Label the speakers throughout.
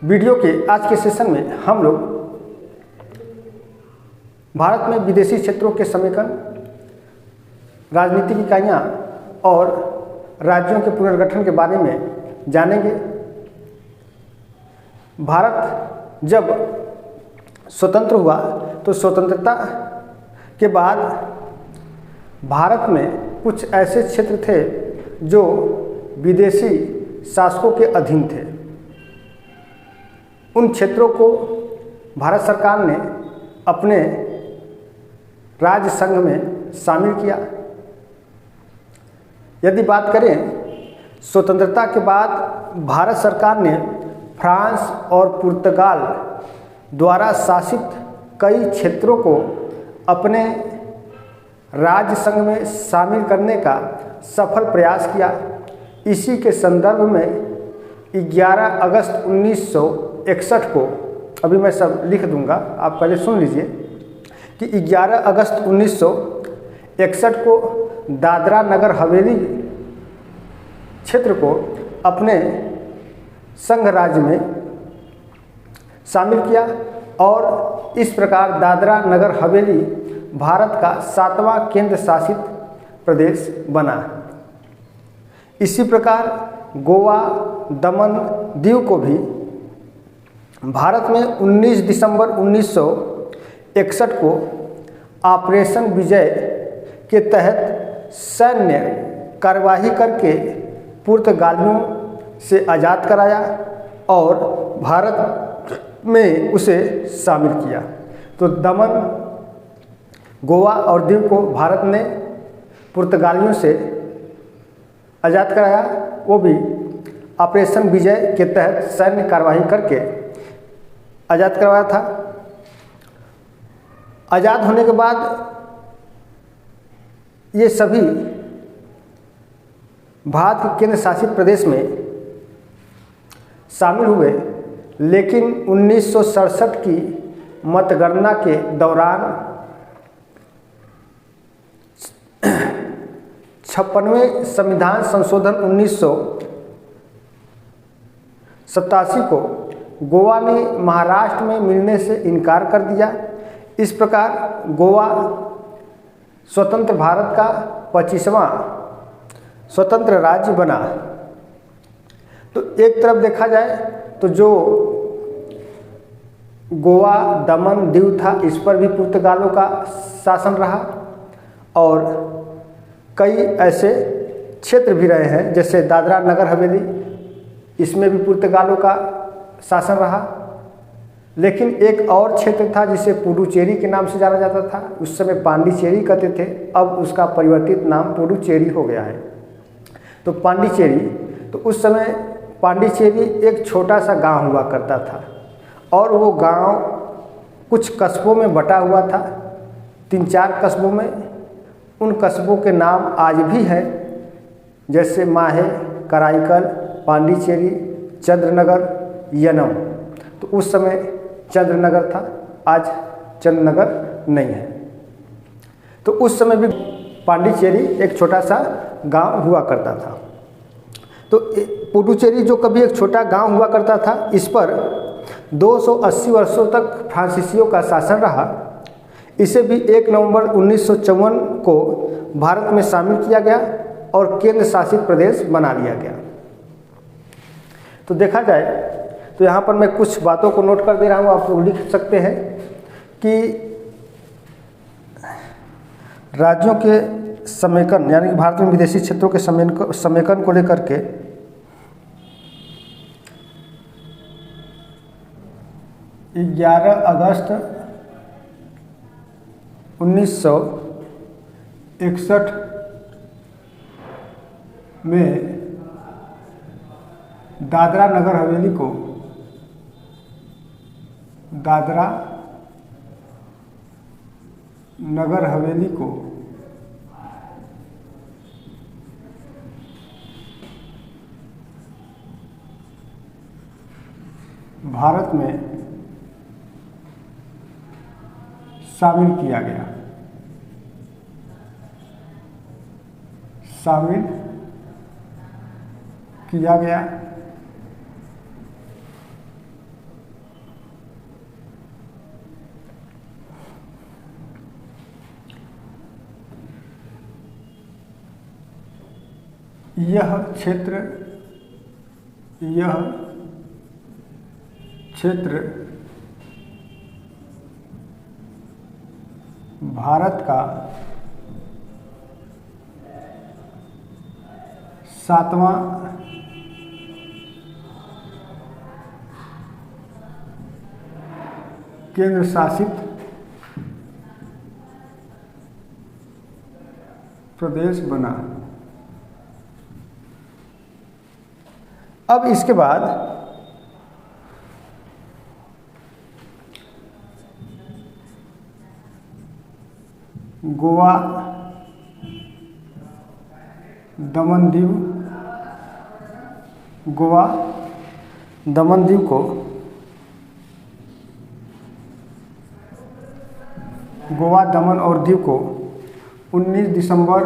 Speaker 1: Video के आज के सेशन में हम लोग भारत में विदेशी क्षेत्रों के समेकन, राजनीतिक इकाइयाँ और राज्यों के पुनर्गठन के बारे में जानेंगे। भारत जब स्वतंत्र हुआ तो स्वतंत्रता के बाद भारत में कुछ ऐसे क्षेत्र थे जो विदेशी शासकों के अधीन थे। उन क्षेत्रों को भारत सरकार ने अपने राज्य संघ में शामिल किया। यदि बात करें स्वतंत्रता के बाद भारत सरकार ने फ्रांस और पुर्तगाल द्वारा शासित कई क्षेत्रों को अपने राज्य संघ में शामिल करने का सफल प्रयास किया। इसी के संदर्भ में 11 अगस्त 1961 को, अभी मैं सब लिख दूंगा, आप पहले सुन लीजिए कि 11 अगस्त 1961 को दादरा नगर हवेली क्षेत्र को अपने संघ राज्य में शामिल किया और इस प्रकार दादरा नगर हवेली भारत का 7वां केंद्र शासित प्रदेश बना। इसी प्रकार गोवा, दमन, दीव को भी भारत में 19 दिसंबर 1961 को ऑपरेशन विजय के तहत सैन्य कार्यवाही करके पुर्तगालियों से आज़ाद कराया और भारत में उसे शामिल किया। तो दमन, गोवा और दीव को भारत ने पुर्तगालियों से आज़ाद कराया, वो भी ऑपरेशन विजय के तहत सैन्य कार्यवाही करके आज़ाद करवाया था। आज़ाद होने के बाद ये सभी भारत के केंद्र शासित प्रदेश में शामिल हुए, लेकिन 1967 की मतगणना के दौरान 56वें संविधान संशोधन 1987 को गोवा ने महाराष्ट्र में मिलने से इनकार कर दिया। इस प्रकार गोवा स्वतंत्र भारत का 25वां स्वतंत्र राज्य बना। तो एक तरफ देखा जाए तो जो गोवा, दमन, दीव था, इस पर भी पुर्तगालों का शासन रहा और कई ऐसे क्षेत्र भी रहे हैं जैसे दादरा नगर हवेली, इसमें भी पुर्तगालों का शासन रहा। लेकिन एक और क्षेत्र था जिसे पुडुचेरी के नाम से जाना जाता था, उस समय पांडिचेरी कहते थे, अब उसका परिवर्तित नाम पुडुचेरी हो गया है। तो पांडिचेरी, तो उस समय पांडिचेरी एक छोटा सा गांव हुआ करता था और वो गांव कुछ कस्बों में बटा हुआ था, 3-4 कस्बों में। उन कस्बों के नाम आज भी हैं, जैसे माहे, कराईकल, पांडिचेरी, चंद्रनगर, यनम। तो उस समय चंद्रनगर था, आज चंद्रनगर नहीं है। तो उस समय भी पांडिचेरी एक छोटा सा गांव हुआ करता था। तो पुडुचेरी जो कभी एक छोटा गांव हुआ करता था, इस पर 280 वर्षों तक फ्रांसीसियों का शासन रहा। इसे भी 1 नवंबर 1954 को भारत में शामिल किया गया और केंद्र शासित प्रदेश बना लिया गया। तो देखा जाए तो यहाँ पर मैं कुछ बातों को नोट कर दे रहा हूँ, आप लोग लिख सकते हैं कि राज्यों के समेकन, यानी कि भारत में विदेशी क्षेत्रों के समेकन को लेकर के 11 अगस्त 1961 में दादरा नगर हवेली को भारत में शामिल किया गया। यह क्षेत्र भारत का 7वां केंद्र शासित प्रदेश बना। अब इसके बाद गोवा, दमन दीव, गोवा, दमन और दीव को 19 दिसंबर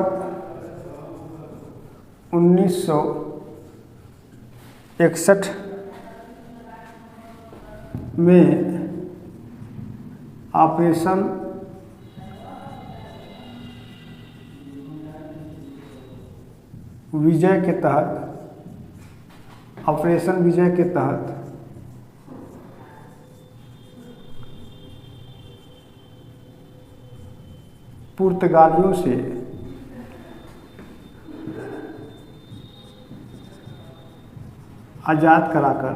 Speaker 1: 1961 में ऑपरेशन विजय के तहत पुर्तगालियों से आज़ाद कराकर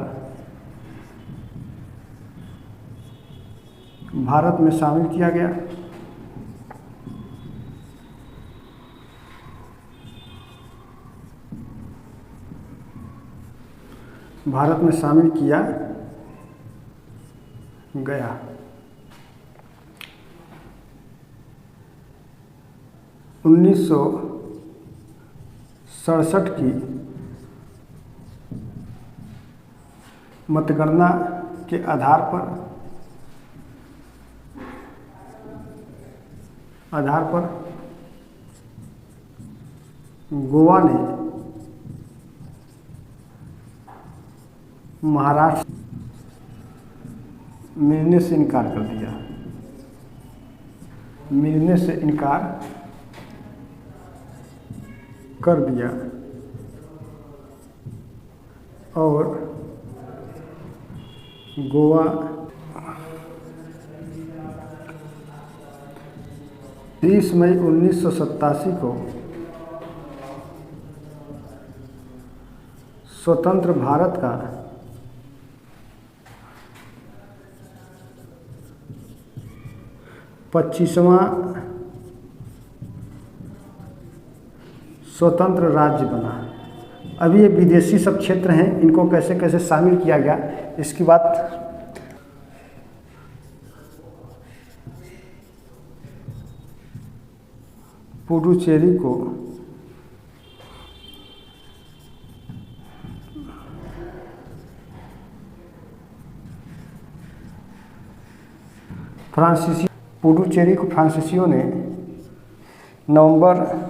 Speaker 1: भारत में शामिल किया गया। भारत में शामिल किया गया। उन्नीस सौ 67 की मतगणना के आधार पर गोवा ने महाराष्ट्र मिलने से इनकार कर दिया। और गोवा 30 मई 1987 को स्वतंत्र भारत का 25वां स्वतंत्र राज्य बना। अभी ये विदेशी सब क्षेत्र हैं, इनको कैसे कैसे शामिल किया गया इसकी बात पुडुचेरी को फ्रांसीसियों ने नवंबर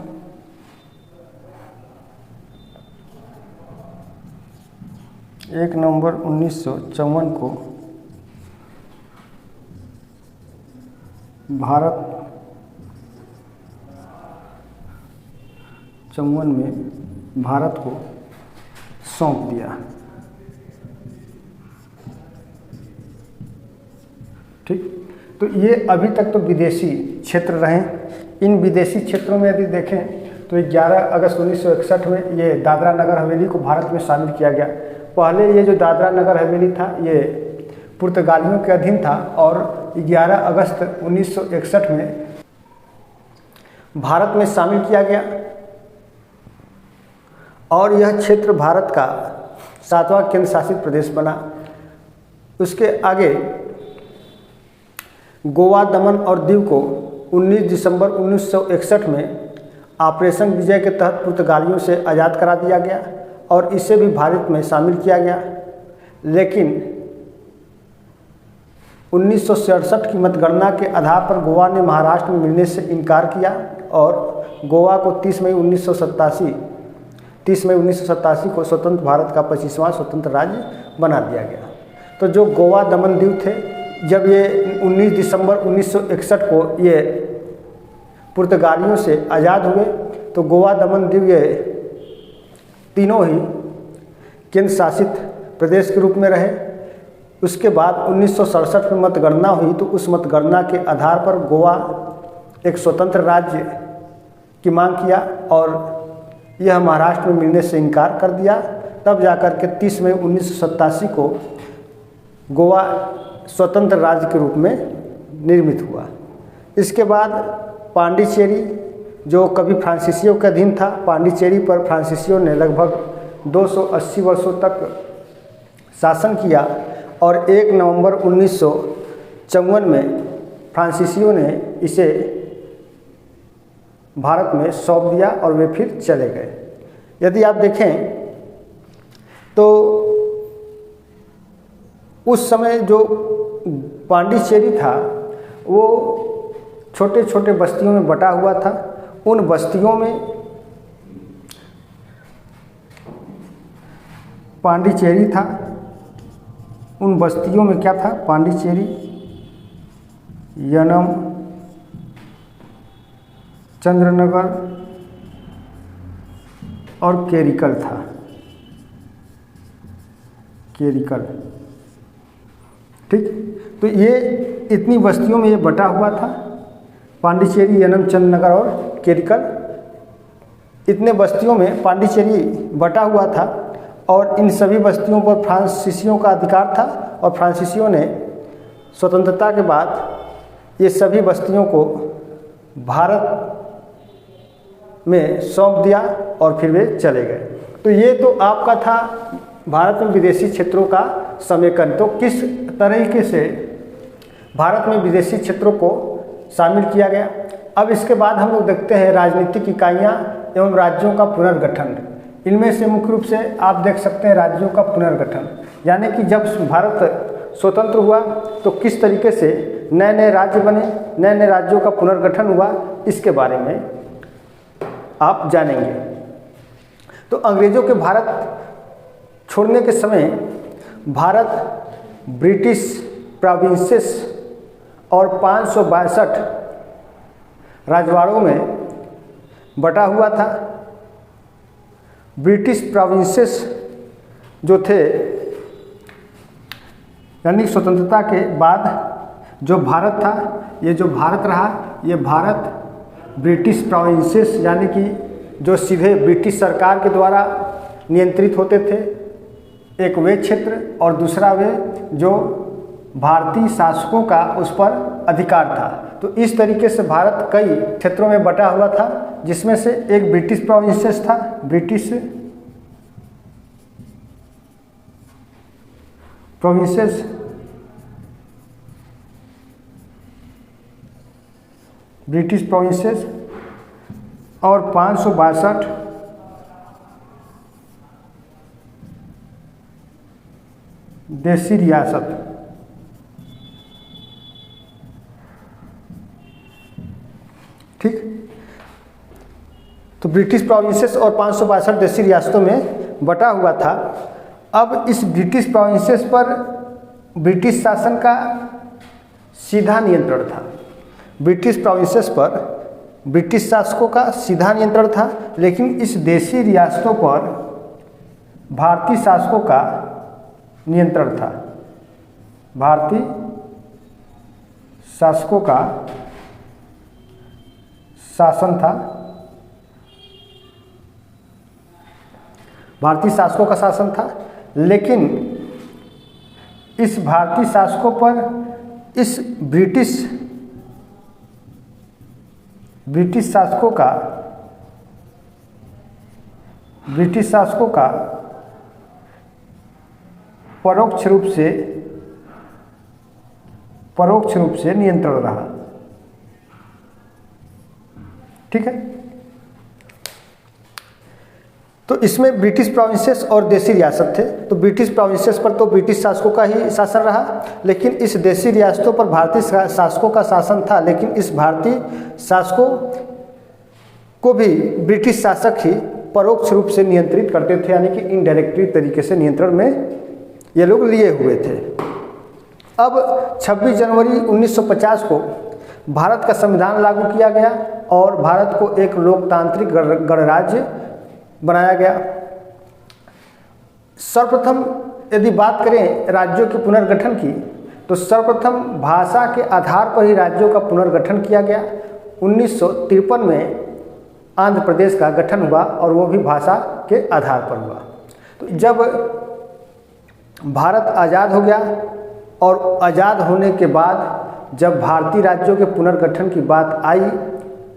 Speaker 1: 1954 को भारत को सौंप दिया। ठीक, तो ये अभी तक तो विदेशी क्षेत्र रहे। इन विदेशी क्षेत्रों में यदि देखें तो 11 अगस्त 1961 में ये दादरा नगर हवेली को भारत में शामिल किया गया। पहले ये जो दादरा नगर हवेली था ये पुर्तगालियों के अधीन था और 11 अगस्त 1961 में भारत में शामिल किया गया और यह क्षेत्र भारत का 7वां केंद्र शासित प्रदेश बना। उसके आगे गोवा, दमन और दीव को 19 दिसंबर 1961 में ऑपरेशन विजय के तहत पुर्तगालियों से आज़ाद करा दिया गया और इसे भी भारत में शामिल किया गया। लेकिन 1967 की मतगणना के आधार पर गोवा ने महाराष्ट्र में मिलने से इनकार किया और गोवा को 30 मई 1987 को स्वतंत्र भारत का 25वां स्वतंत्र राज्य बना दिया गया। तो जो गोवा, दमन, दीव थे, जब ये 19 दिसंबर 1961 को ये पुर्तगालियों से आज़ाद हुए तो गोवा, दमन, दीव ये तीनों ही केंद्र शासित प्रदेश के रूप में रहे। उसके बाद 1967 में मतगणना हुई तो उस मतगणना के आधार पर गोवा एक स्वतंत्र राज्य की मांग किया और यह महाराष्ट्र में मिलने से इनकार कर दिया। तब जाकर के 30 मई 1987 को गोवा स्वतंत्र राज्य के रूप में निर्मित हुआ। इसके बाद पांडिचेरी जो कभी फ्रांसीसियों के अधीन था, पांडिचेरी पर फ्रांसीसियों ने लगभग 280 वर्षों तक शासन किया और 1 नवंबर 1954 में फ्रांसीसियों ने इसे भारत में सौंप दिया और वे फिर चले गए। यदि आप देखें तो उस समय जो पांडिचेरी था वो छोटे छोटे बस्तियों में बटा हुआ था। उन बस्तियों में पांडिचेरी था। उन बस्तियों में क्या था? पांडिचेरी, यनम, चंद्रनगर और केरिकल था। केरिकल, ठीक। तो ये इतनी बस्तियों में ये बटा हुआ था। पांडिचेरी, यनम, चंद्रनगर और केरिकल, इतने बस्तियों में पांडिचेरी बटा हुआ था और इन सभी बस्तियों पर फ्रांसीसियों का अधिकार था और फ्रांसीसियों ने स्वतंत्रता के बाद ये सभी बस्तियों को भारत में सौंप दिया और फिर वे चले गए। तो ये तो आपका था भारत में विदेशी क्षेत्रों का समेकन। तो किस तरीके से भारत में विदेशी क्षेत्रों को शामिल किया गया। अब इसके बाद हम लोग देखते हैं राजनीतिक इकाइयाँ एवं राज्यों का पुनर्गठन। इनमें से मुख्य रूप से आप देख सकते हैं राज्यों का पुनर्गठन, यानी कि जब भारत स्वतंत्र हुआ तो किस तरीके से नए नए राज्य बने, नए नए राज्यों का पुनर्गठन हुआ, इसके बारे में आप जानेंगे। तो अंग्रेजों के भारत छोड़ने के समय भारत ब्रिटिश प्रोविंसेस और 562 राजवाड़ों में बटा हुआ था। ब्रिटिश प्रोविंसेस जो थे, यानी स्वतंत्रता के बाद जो भारत था, ये जो भारत रहा, ये भारत ब्रिटिश प्रोविंसेस यानी कि जो सीधे ब्रिटिश सरकार के द्वारा नियंत्रित होते थे, एक वे क्षेत्र और दूसरा वे जो भारतीय शासकों का उस पर अधिकार था। तो इस तरीके से भारत कई क्षेत्रों में बटा हुआ था, जिसमें से एक ब्रिटिश प्रोविंसेस था, ब्रिटिश प्रोविंसेस, ब्रिटिश प्रोविंसेस और 562 देशी रियासत। ठीक। तो ब्रिटिश प्रोविंसेस और 562 देशी रियासतों में बटा हुआ था। अब इस ब्रिटिश प्रोविंसेस पर ब्रिटिश शासन का सीधा नियंत्रण था। ब्रिटिश प्रोविंसेस पर ब्रिटिश शासकों का सीधा नियंत्रण था, लेकिन इस देशी रियासतों पर भारतीय शासकों का नियंत्रण था। भारतीय शासकों का शासन था। भारतीय शासकों का शासन था, लेकिन इस भारतीय शासकों पर इस ब्रिटिश शासकों का परोक्ष रूप से नियंत्रण रहा। ठीक है। तो इसमें ब्रिटिश प्रोविंसेस और देशी रियासत थे। तो ब्रिटिश प्रोविंसेस पर तो ब्रिटिश शासकों का ही शासन रहा, लेकिन इस देशी रियासतों पर भारतीय शासकों का शासन था। लेकिन इस भारतीय शासकों को भी ब्रिटिश शासक ही परोक्ष रूप से नियंत्रित करते थे, यानी कि इनडायरेक्टली तरीके से नियंत्रण में ये लोग लिए हुए थे। अब 26 जनवरी 1950 को भारत का संविधान लागू किया गया और भारत को एक लोकतांत्रिक गणराज्य बनाया गया। सर्वप्रथम यदि बात करें राज्यों के पुनर्गठन की, तो सर्वप्रथम भाषा के आधार पर ही राज्यों का पुनर्गठन किया गया। 1953 में आंध्र प्रदेश का गठन हुआ और वो भी भाषा के आधार पर हुआ। तो जब भारत आज़ाद हो गया और आज़ाद होने के बाद जब भारतीय राज्यों के पुनर्गठन की बात आई,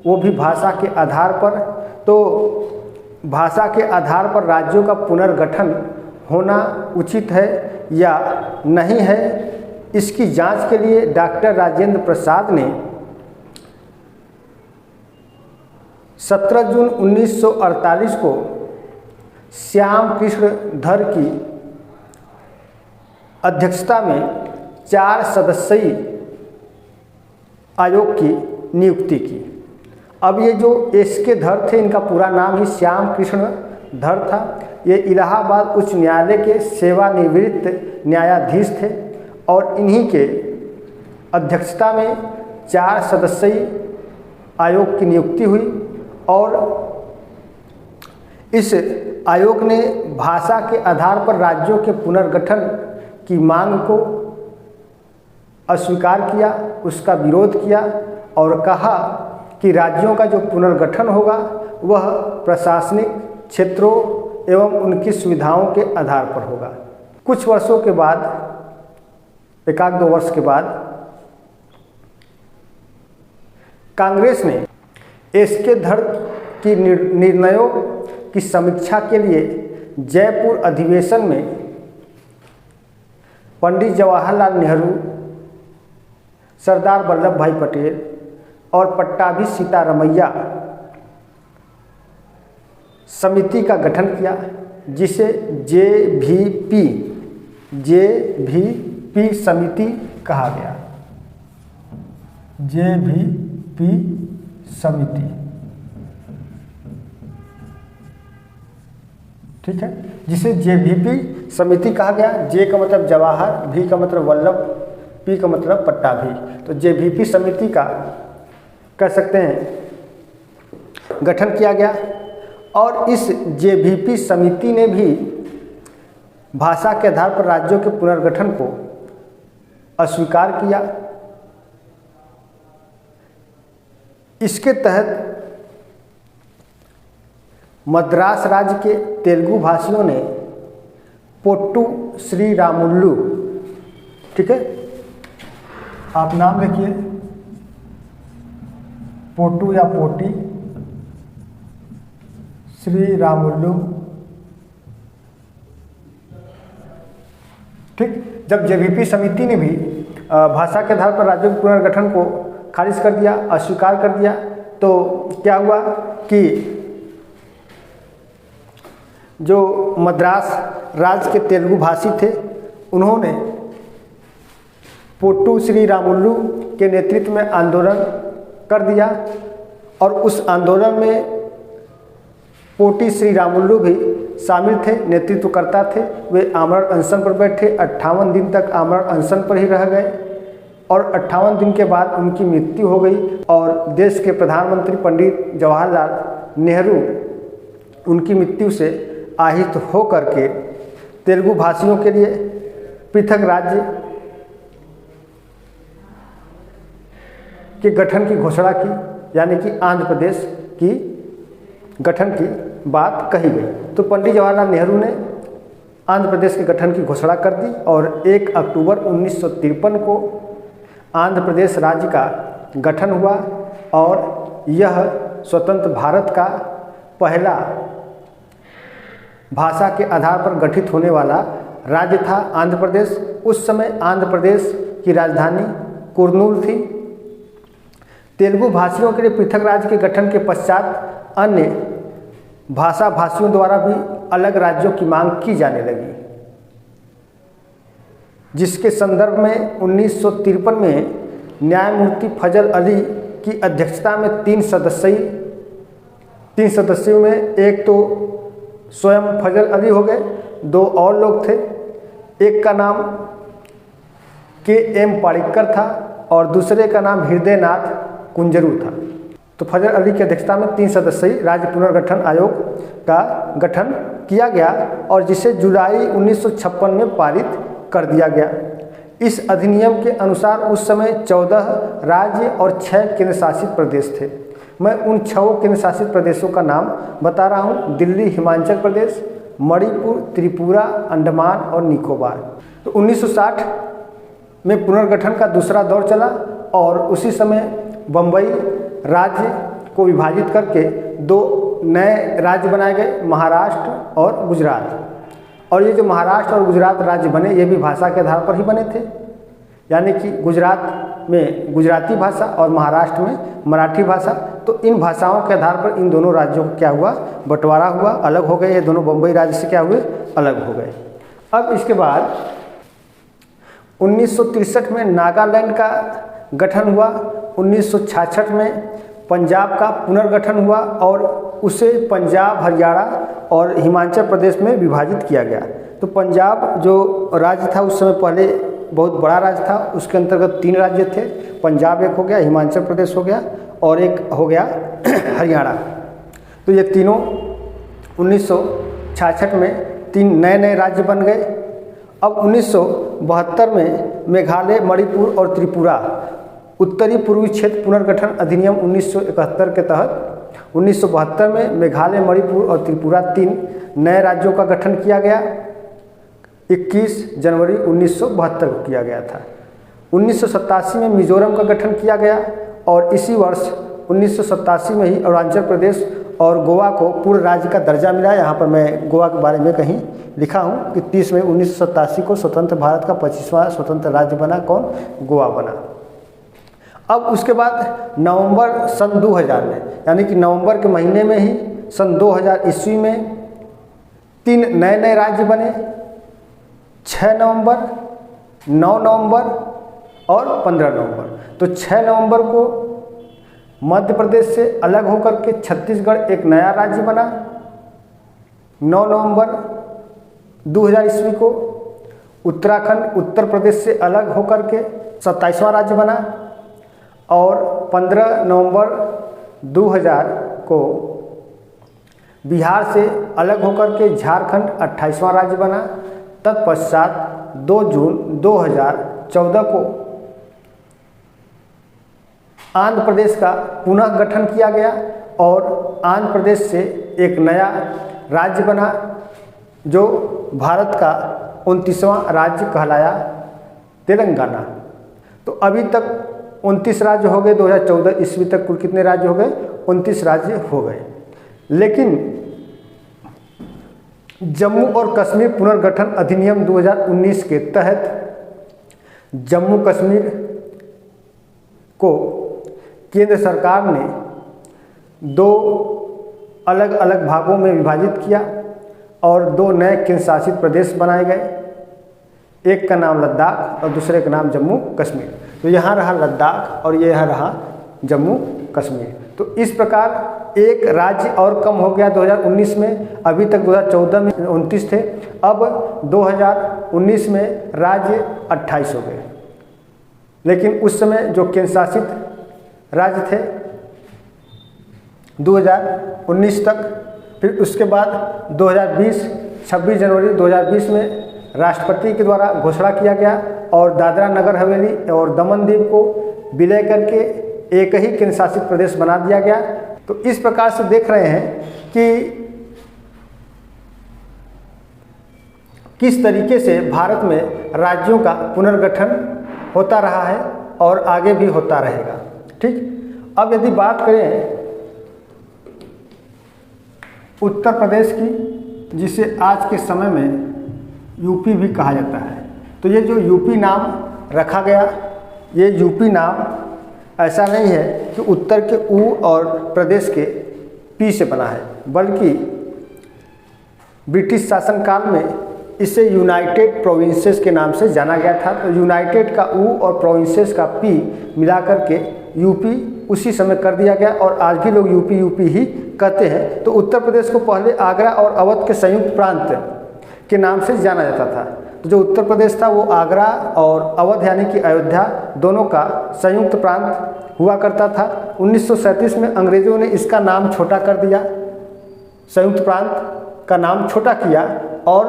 Speaker 1: वो भी भाषा के आधार पर, तो भाषा के आधार पर राज्यों का पुनर्गठन होना उचित है या नहीं है, इसकी जांच के लिए डॉक्टर राजेंद्र प्रसाद ने 17 जून 1948 को श्याम कृष्ण धर की अध्यक्षता में 4 सदस्यीय आयोग की नियुक्ति की। अब ये जो एस.के. धर थे, इनका पूरा नाम ही श्याम कृष्ण धर था। ये इलाहाबाद उच्च न्यायालय के सेवानिवृत्त न्यायाधीश थे और इन्हीं के अध्यक्षता में 4 सदस्यीय आयोग की नियुक्ति हुई और इस आयोग ने भाषा के आधार पर राज्यों के पुनर्गठन की मांग को अस्वीकार किया, उसका विरोध किया और कहा कि राज्यों का जो पुनर्गठन होगा वह प्रशासनिक क्षेत्रों एवं उनकी सुविधाओं के आधार पर होगा। कुछ वर्षों के बाद, 1-2 वर्ष के बाद, कांग्रेस ने एस.के. धर की निर्णयों की समीक्षा के लिए जयपुर अधिवेशन में पंडित जवाहरलाल नेहरू, सरदार वल्लभ भाई पटेल और पट्टाभी सीतारमैया समिति का गठन किया, जिसे जे.भी.पी. समिति कहा गया। जे.भी.पी. समिति, ठीक है, जिसे जे.भी.पी. समिति कहा गया। जे का मतलब जवाहर, भी का मतलब वल्लभ, पी का मतलब पट्टाभी, तो जे.भी.पी. समिति का कह सकते हैं गठन किया गया। और इस जे.भी.पी. समिति ने भी भाषा के आधार पर राज्यों के पुनर्गठन को अस्वीकार किया। इसके तहत मद्रास राज्य के तेलुगु भाषियों ने पोट्टू श्री रामुल्लू, ठीक है, आप नाम लिखिए, पोट्टू या पोटी श्री रामुल्लू, ठीक। जब जे.भी.पी. समिति ने भी भाषा के आधार पर राज्यों के पुनर्गठन को खारिज कर दिया, अस्वीकार कर दिया, तो क्या हुआ कि जो मद्रास राज्य के तेलुगु भाषी थे, उन्होंने पोट्टू श्री रामुल्लू के नेतृत्व में आंदोलन कर दिया और उस आंदोलन में पोटी श्री रामुल्लू भी शामिल थे, नेतृत्वकर्ता थे। वे आमरण अनशन पर बैठे, 58 दिन तक आमरण अनशन पर ही रह गए और 58 दिन के बाद उनकी मृत्यु हो गई और देश के प्रधानमंत्री पंडित जवाहरलाल नेहरू उनकी मृत्यु से आहित हो करके तेलुगु भाषियों के लिए पृथक राज्य के गठन की घोषणा की, यानी कि आंध्र प्रदेश की गठन की बात कही गई। तो पंडित जवाहरलाल नेहरू ने आंध्र प्रदेश के गठन की घोषणा कर दी और 1 अक्टूबर 1953 को आंध्र प्रदेश राज्य का गठन हुआ और यह स्वतंत्र भारत का पहला भाषा के आधार पर गठित होने वाला राज्य था आंध्र प्रदेश। उस समय आंध्र प्रदेश की राजधानी कुर्नूल थी। तेलुगु भाषियों के लिए पृथक राज्य के गठन के पश्चात अन्य भाषा भाषियों द्वारा भी अलग राज्यों की मांग की जाने लगी, जिसके संदर्भ में 1953 में न्यायमूर्ति फजल अली की अध्यक्षता में 3 सदस्यों में एक तो स्वयं फजल अली हो गए, 2 और लोग थे। एक का नाम के.एम. पारिक्कर था और दूसरे का नाम हृदयनाथ कुंजरू था। तो फजल अली की अध्यक्षता में 3 सदस्यीय राज्य पुनर्गठन आयोग का गठन किया गया और जिसे जुलाई 1956 में पारित कर दिया गया। इस अधिनियम के अनुसार उस समय 14 राज्य और 6 केंद्र शासित प्रदेश थे। मैं उन 6 केंद्र शासित प्रदेशों का नाम बता रहा हूँ: दिल्ली, हिमाचल प्रदेश, मणिपुर, त्रिपुरा, अंडमान और निकोबार। तो 1960 में पुनर्गठन का दूसरा दौर चला और उसी समय बम्बई राज्य को विभाजित करके 2 नए राज्य बनाए गए, महाराष्ट्र और गुजरात। और ये जो महाराष्ट्र और गुजरात राज्य बने, ये भी भाषा के आधार पर ही बने थे, यानी कि गुजरात में गुजराती भाषा और महाराष्ट्र में मराठी भाषा। तो इन भाषाओं के आधार पर इन दोनों राज्यों का क्या हुआ, बंटवारा हुआ, अलग हो गए। ये दोनों बम्बई राज्य से क्या हुए, अलग हो गए। अब इसके बाद 1963 में नागालैंड का गठन हुआ। 1966 में पंजाब का पुनर्गठन हुआ और उसे पंजाब, हरियाणा और हिमाचल प्रदेश में विभाजित किया गया। तो पंजाब जो राज्य था उस समय पहले बहुत बड़ा राज्य था, उसके अंतर्गत 3 राज्य थे। पंजाब एक हो गया, हिमाचल प्रदेश हो गया और एक हो गया हरियाणा। तो ये तीनों 1966 में 3 नए राज्य बन गए। अब 1972 में मेघालय, मणिपुर और त्रिपुरा उत्तरी पूर्वी क्षेत्र पुनर्गठन अधिनियम 1971 के तहत 1972 में मेघालय, मणिपुर और त्रिपुरा 3 नए राज्यों का गठन किया गया। 21 जनवरी 1972 को किया गया था। 1987 में मिजोरम का गठन किया गया और इसी वर्ष 1987 में ही अरुणाचल प्रदेश और गोवा को पूर्ण राज्य का दर्जा मिला। यहाँ पर मैं गोवा के बारे में कहीं लिखा हूँ कि 30 मई 1987 को स्वतंत्र भारत का 25वां स्वतंत्र राज्य बना। कौन? गोवा बना। अब उसके बाद नवंबर सन 2000 में, यानी कि नवंबर के महीने में ही सन 2000 ईस्वी में 3 नए राज्य बने: 6 नवंबर, 9 नवंबर और 15 नवंबर। तो 6 नवंबर को मध्य प्रदेश से अलग होकर के छत्तीसगढ़ एक नया राज्य बना। 9 नवंबर 2000 ईस्वी को उत्तराखंड उत्तर प्रदेश से अलग होकर के 27वां राज्य बना और 15 नवंबर 2000 को बिहार से अलग होकर के झारखंड 28वां राज्य बना। तत्पश्चात 2 जून 2014 को आंध्र प्रदेश का पुनः गठन किया गया और आंध्र प्रदेश से एक नया राज्य बना जो भारत का 29वां राज्य कहलाया, तेलंगाना। तो अभी तक 29 राज्य हो गए। 2014 ईस्वी तक कुल कितने राज्य हो गए? 29 राज्य हो गए। लेकिन जम्मू और कश्मीर पुनर्गठन अधिनियम 2019 के तहत जम्मू कश्मीर को केंद्र सरकार ने 2 अलग अलग भागों में विभाजित किया और 2 नए केंद्र शासित प्रदेश बनाए गए। एक का नाम लद्दाख और दूसरे का नाम जम्मू कश्मीर। तो यहाँ रहा लद्दाख और ये यहाँ रहा जम्मू कश्मीर। तो इस प्रकार एक राज्य और कम हो गया 2019 में। अभी तक 2014 में 29 थे, अब 2019 में राज्य 28 हो गए। लेकिन उस समय जो केंद्र शासित राज्य थे 2019 तक, फिर उसके बाद 2020 26 जनवरी 2020 में राष्ट्रपति के द्वारा घोषणा किया गया और दादरा नगर हवेली और दमन दीव को विलय करके एक ही केंद्र शासित प्रदेश बना दिया गया। तो इस प्रकार से देख रहे हैं कि किस तरीके से भारत में राज्यों का पुनर्गठन होता रहा है और आगे भी होता रहेगा। ठीक। अब यदि बात करें उत्तर प्रदेश की, जिसे आज के समय में यूपी भी कहा जाता है, तो ये जो यूपी नाम रखा गया, ये यूपी नाम ऐसा नहीं है कि उत्तर के ऊ और प्रदेश के पी से बना है, बल्कि ब्रिटिश शासनकाल में इसे यूनाइटेड प्रोविंसेस के नाम से जाना गया था। तो यूनाइटेड का ऊ और प्रोविंसेस का पी मिलाकर के यूपी उसी समय कर दिया गया और आज भी लोग यूपी यूपी ही कहते हैं। तो उत्तर प्रदेश को पहले आगरा और अवध के संयुक्त प्रांत के नाम से जाना जाता था। तो जो उत्तर प्रदेश था वो आगरा और अवध यानी कि अयोध्या दोनों का संयुक्त प्रांत हुआ करता था। 1937 में अंग्रेज़ों ने इसका नाम छोटा कर दिया, संयुक्त प्रांत का नाम छोटा किया और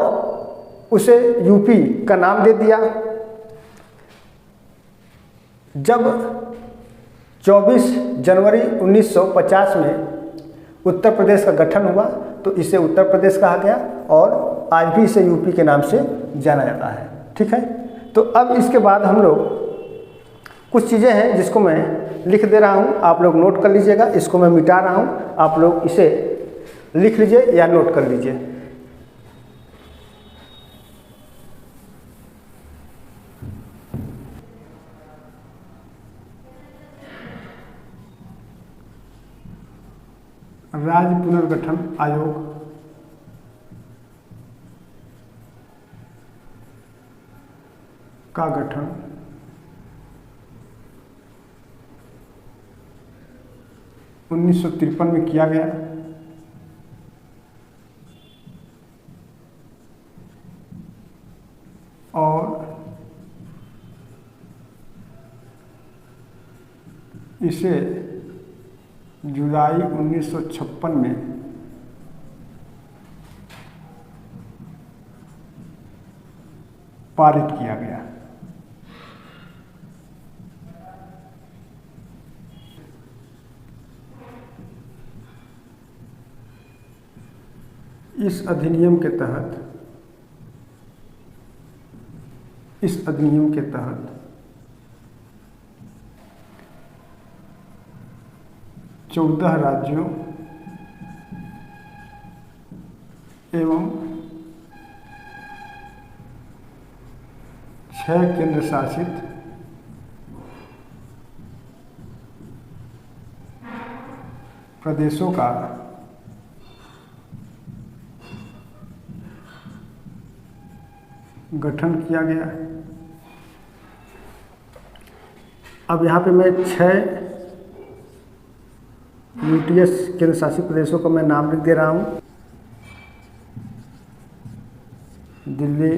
Speaker 1: उसे यूपी का नाम दे दिया। जब 24 जनवरी 1950 में उत्तर प्रदेश का गठन हुआ तो इसे उत्तर प्रदेश कहा गया और आज भी इसे यूपी के नाम से जाना जाता है। ठीक है, तो अब इसके बाद हम लोग कुछ चीज़ें हैं जिसको मैं लिख दे रहा हूँ, आप लोग नोट कर लीजिएगा। इसको मैं मिटा रहा हूँ, आप लोग इसे लिख लीजिए या नोट कर लीजिए। राज्य पुनर्गठन आयोग का गठन 1953 में किया गया। और इसे जुलाई 1956 में पारित किया गया। इस अधिनियम के तहत 14 राज्यों एवं 6 केंद्र शासित प्रदेशों का गठन किया गया। अब यहाँ पे मैं 6 यूटीएस केंद्र शासित प्रदेशों का मैं नाम लिख दे रहा हूँ। दिल्ली,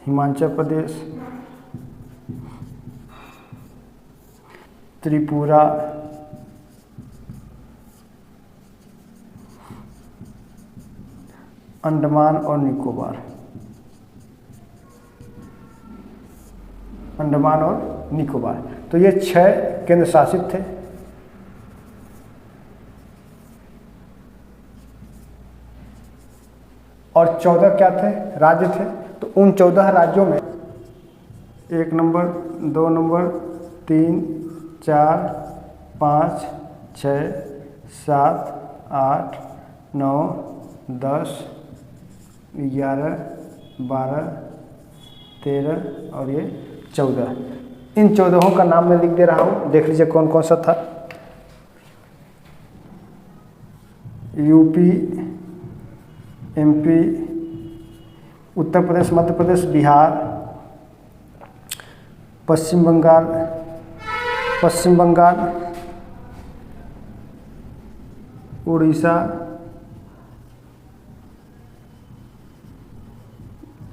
Speaker 1: हिमाचल प्रदेश, त्रिपुरा, अंडमान और निकोबार। अंडमान और निकोबार, तो ये 6 केंद्र शासित थे। और 14 क्या थे? राज्य थे। तो उन 14 राज्यों में 1 नंबर, 2 नंबर, 3, 4, 5, 6, 7, 8, 9, 10, 11, 12, 13 और ये 14। इन 14 का नाम मैं लिख दे रहा हूँ, देख लीजिए कौन कौन सा था। यूपी, एमपी, उत्तर प्रदेश, मध्य प्रदेश, बिहार, पश्चिम बंगाल, उड़ीसा,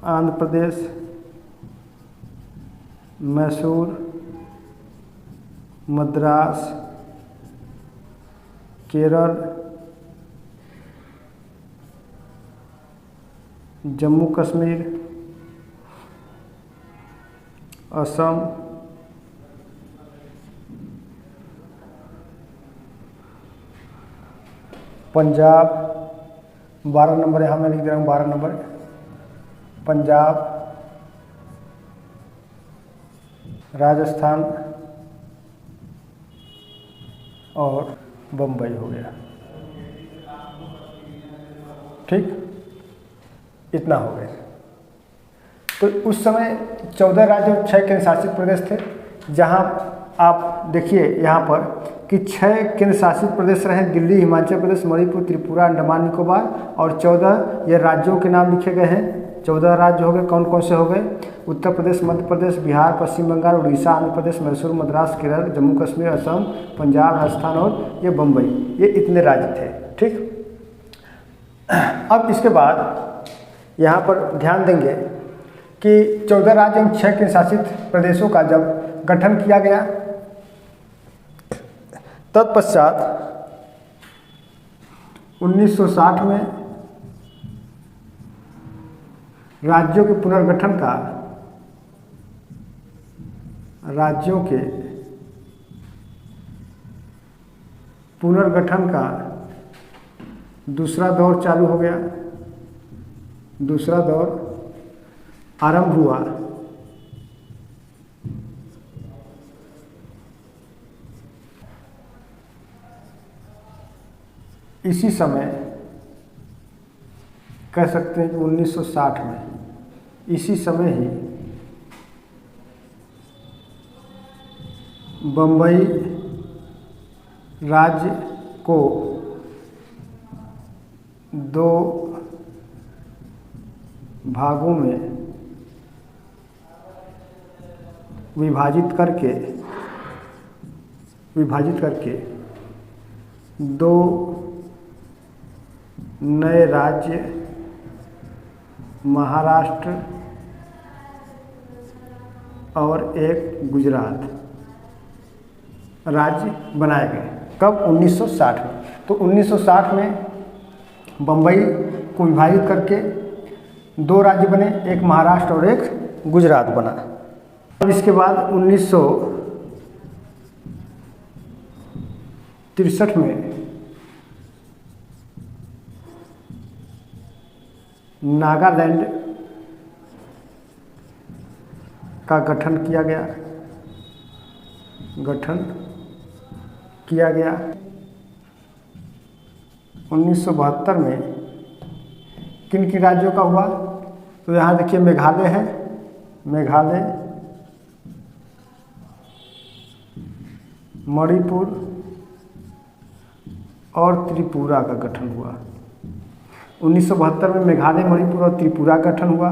Speaker 1: आंध्र प्रदेश, मैसूर, मद्रास, केरल, जम्मू कश्मीर, असम, पंजाब, 12 नंबर यहाँ मैं लिख दे रहा हूँ, 12 नंबर पंजाब, राजस्थान और बम्बई हो गया। ठीक, इतना हो गया। तो उस समय 14 राज्य और 6 केंद्र शासित प्रदेश थे, जहां आप देखिए यहाँ पर कि 6 केंद्र शासित प्रदेश रहे, दिल्ली, हिमाचल प्रदेश, मणिपुर, त्रिपुरा, अंडमान निकोबार, और 14 ये राज्यों के नाम लिखे गए हैं। 14 राज्य हो गए, कौन कौन से हो गए? उत्तर प्रदेश, मध्य प्रदेश, बिहार, पश्चिम बंगाल, उड़ीसा, आंध्र प्रदेश, मैसूर, मद्रास, केरल, जम्मू कश्मीर, असम, पंजाब, राजस्थान और ये बम्बई। ये इतने राज्य थे। ठीक, अब इसके बाद यहाँ पर ध्यान देंगे कि 14 राज्य एवं 6 केंद्र शासित प्रदेशों का जब गठन किया गया, तत्पश्चात 1960 में राज्यों के पुनर्गठन का दूसरा दौर चालू हो गया, दूसरा दौर आरंभ हुआ। इसी समय कह सकते हैं कि 1960 में, इसी समय ही बम्बई राज्य को 2 भागों में विभाजित करके 2 नए राज्य महाराष्ट्र और एक गुजरात राज्य बनाए गए। कब? 1960 में। तो 1960 में बम्बई को विभाजित करके 2 राज्य बने, एक महाराष्ट्र और एक गुजरात बना। अब इसके बाद 1963 में नागालैंड का गठन किया गया। 1972 में किन किन राज्यों का हुआ? तो यहाँ देखिए मेघालय है, मेघालय, मणिपुर और त्रिपुरा का गठन हुआ। 1972 में मेघालय, मणिपुर और त्रिपुरा का गठन हुआ।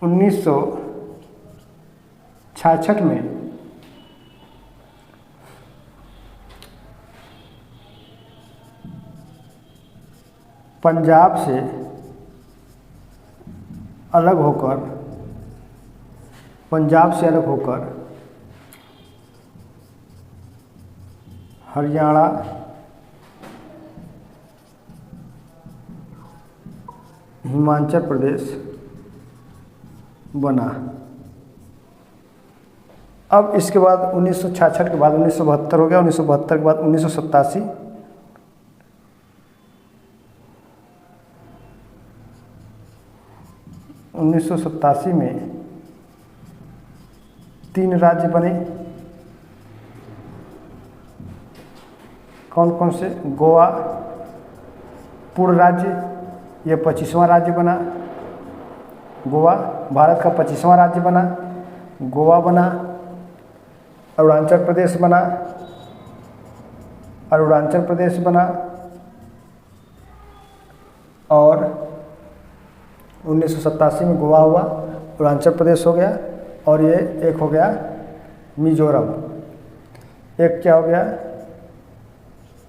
Speaker 1: 1966 में पंजाब से अलग होकर हरियाणा, हिमाचल प्रदेश बना। अब इसके बाद 1966 के बाद 1972 हो गया। 1972 के बाद 1987, 1987 में 3 राज्य बने। कौन कौन से? गोवा पूर्ण राज्य, यह 25वां राज्य बना। गोवा भारत का 25वां राज्य बना। गोवा बना, अरुणाचल प्रदेश बना, और 1987 में गोवा हुआ, अरुणाचल प्रदेश हो गया, और ये एक हो गया मिजोरम। एक क्या हो गया?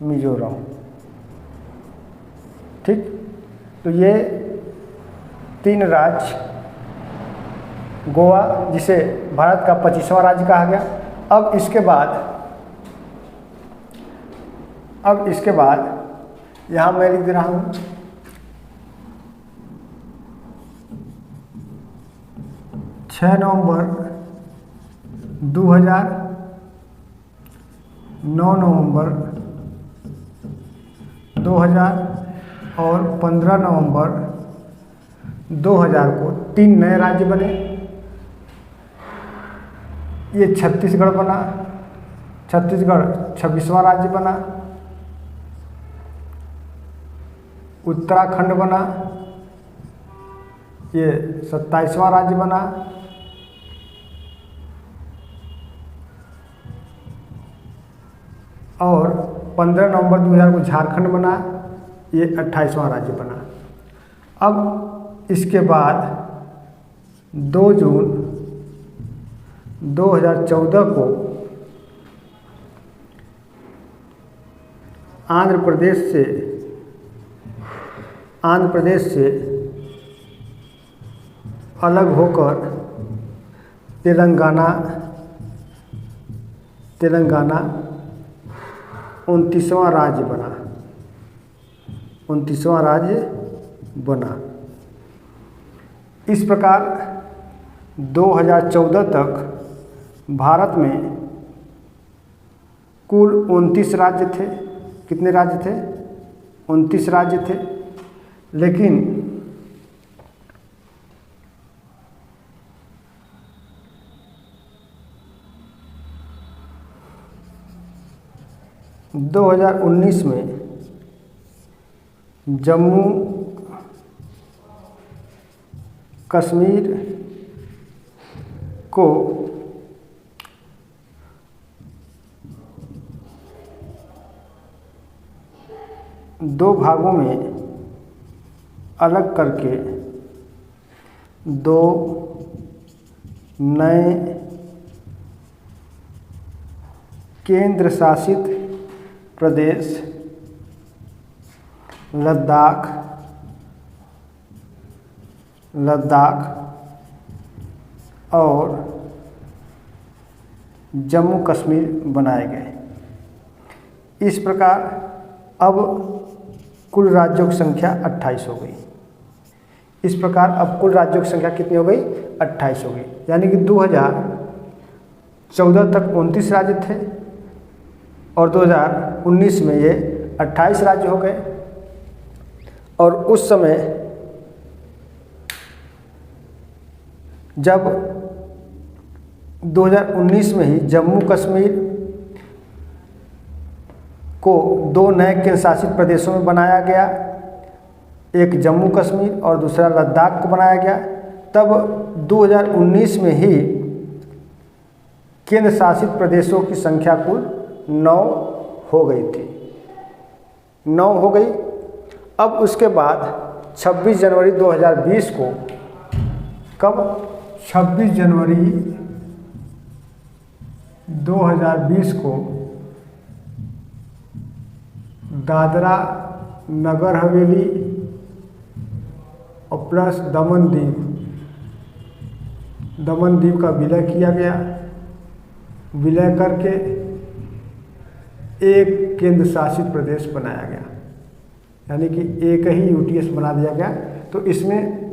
Speaker 1: मिजोरम। ठीक, तो ये 3 राज्य, गोवा जिसे भारत का 25वां राज्य कहा गया। अब इसके बाद यहाँ मैं लिख दे रहा हूँ 6 नवंबर 2000, 9 नवंबर 2000 और 15 नवंबर 2000 को 3 नए राज्य बने। ये छत्तीसगढ़ बना, छत्तीसगढ़ 26वां राज्य बना। उत्तराखंड बना, ये 27वां राज्य बना। और 15 नवंबर 2000 को झारखंड बना, ये 28वां राज्य बना। अब इसके बाद 2 जून 2014 को आंध्र प्रदेश से आंध्र प्रदेश से अलग होकर तेलंगाना 29वां राज्य बना। 29वां राज्य बना। इस प्रकार 2014 तक भारत में कुल 29 राज्य थे। कितने राज्य थे? 29 राज्य थे। लेकिन दो 2019 में जम्मू कश्मीर को दो भागों में अलग करके दो नए केंद्र शासित प्रदेश लद्दाख और जम्मू कश्मीर बनाए गए। इस प्रकार अब कुल राज्यों की संख्या 28 हो गई। इस प्रकार अब कुल राज्यों की संख्या कितनी हो गई? 28 हो गई। यानी कि 2014 तक 29 राज्य थे और 2019 में ये 28 राज्य हो गए। और उस समय जब 2019 में ही जम्मू कश्मीर को दो नए केंद्र शासित प्रदेशों में बनाया गया, एक जम्मू कश्मीर और दूसरा लद्दाख को बनाया गया, तब 2019 में ही केंद्र शासित प्रदेशों की संख्या कुल 9 हो गई थी। 9 हो गई। अब उसके बाद 26 जनवरी 2020 को, कब? 26 जनवरी 2020 को दादरा नगर हवेली और प्लस दमन दीव का विलय किया गया। विलय करके एक केंद्र शासित प्रदेश बनाया गया, यानी कि एक ही यूटीएस बना दिया गया। तो इसमें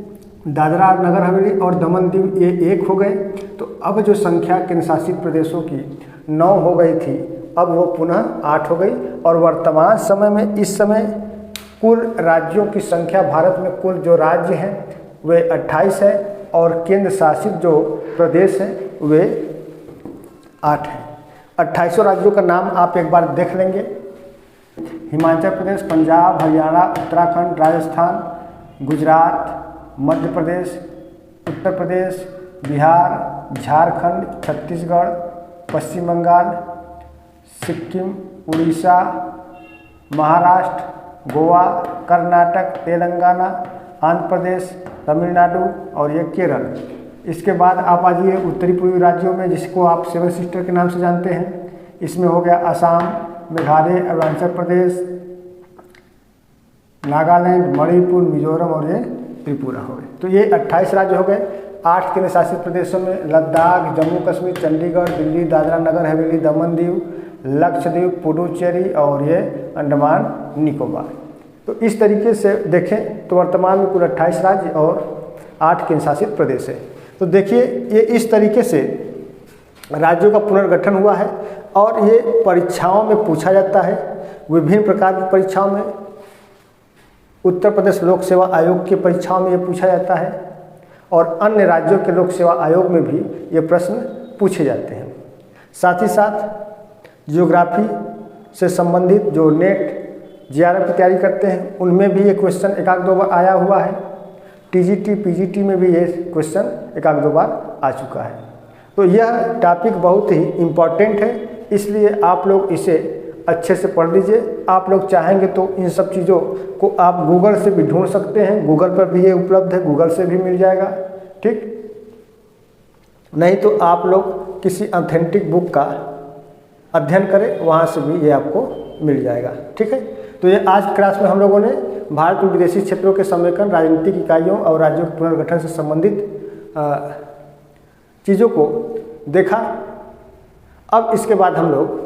Speaker 1: दादरा नगर हवेली और दमन दीव ये एक हो गए। तो अब जो संख्या केंद्र शासित प्रदेशों की 9 हो गई थी, अब वो पुनः 8 हो गई। और वर्तमान समय में इस समय कुल राज्यों की संख्या भारत में कुल जो राज्य हैं वे 28 है और केंद्र शासित जो प्रदेश हैं वे 8 हैं। 28 राज्यों का नाम आप एक बार देख लेंगे। हिमाचल प्रदेश, पंजाब, हरियाणा, उत्तराखंड, राजस्थान, गुजरात, मध्य प्रदेश, उत्तर प्रदेश, बिहार, झारखंड, छत्तीसगढ़, पश्चिम बंगाल, सिक्किम, उड़ीसा, महाराष्ट्र, गोवा, कर्नाटक, तेलंगाना, आंध्र प्रदेश, तमिलनाडु और ये केरल। इसके बाद आप आ जाइए उत्तरी पूर्वी राज्यों में, जिसको आप 7 सिस्टर के नाम से जानते हैं। इसमें हो गया असम, मेघालय, अरुणाचल प्रदेश, नागालैंड, मणिपुर, मिजोरम और ये त्रिपुरा हो गए। तो ये 28 राज्य हो गए। 8 केंद्र शासित प्रदेशों में लद्दाख, जम्मू कश्मीर, चंडीगढ़, दिल्ली, दादरा नगर हवेली, दमन दीव, लक्षद्वीप, पुडुचेरी और ये अंडमान निकोबार। तो इस तरीके से देखें तो वर्तमान में कुल 28 राज्य और 8 केंद्र शासित प्रदेश है। तो देखिए ये इस तरीके से राज्यों का पुनर्गठन हुआ है और ये परीक्षाओं में पूछा जाता है। विभिन्न प्रकार की परीक्षाओं में, उत्तर प्रदेश लोक सेवा आयोग की परीक्षाओं में ये पूछा जाता है और अन्य राज्यों के लोक सेवा आयोग में भी ये प्रश्न पूछे जाते हैं। साथ ही साथ ज्योग्राफी से संबंधित जो नेट जेआरएफ की तैयारी करते हैं उनमें भी ये क्वेश्चन एक आध दो बार आया हुआ है। टीजीटी, पीजीटी में भी ये क्वेश्चन एक आध दो बार आ चुका है। तो यह टॉपिक बहुत ही इम्पॉर्टेंट है, इसलिए आप लोग इसे अच्छे से पढ़ लीजिए। आप लोग चाहेंगे तो इन सब चीज़ों को आप गूगल से भी ढूंढ सकते हैं। गूगल पर भी ये उपलब्ध है, गूगल से भी मिल जाएगा। ठीक, नहीं तो आप लोग किसी ऑथेंटिक बुक का अध्ययन करें, वहाँ से भी ये आपको मिल जाएगा। ठीक है, तो ये आज की क्लास में हम लोगों ने भारत में विदेशी क्षेत्रों के समेकन, राजनीतिक इकाइयों और राज्यों के पुनर्गठन से संबंधित चीज़ों को देखा। अब इसके बाद हम लोग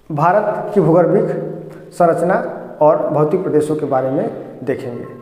Speaker 1: भारत की भूगर्भिक संरचना और भौतिक प्रदेशों के बारे में देखेंगे।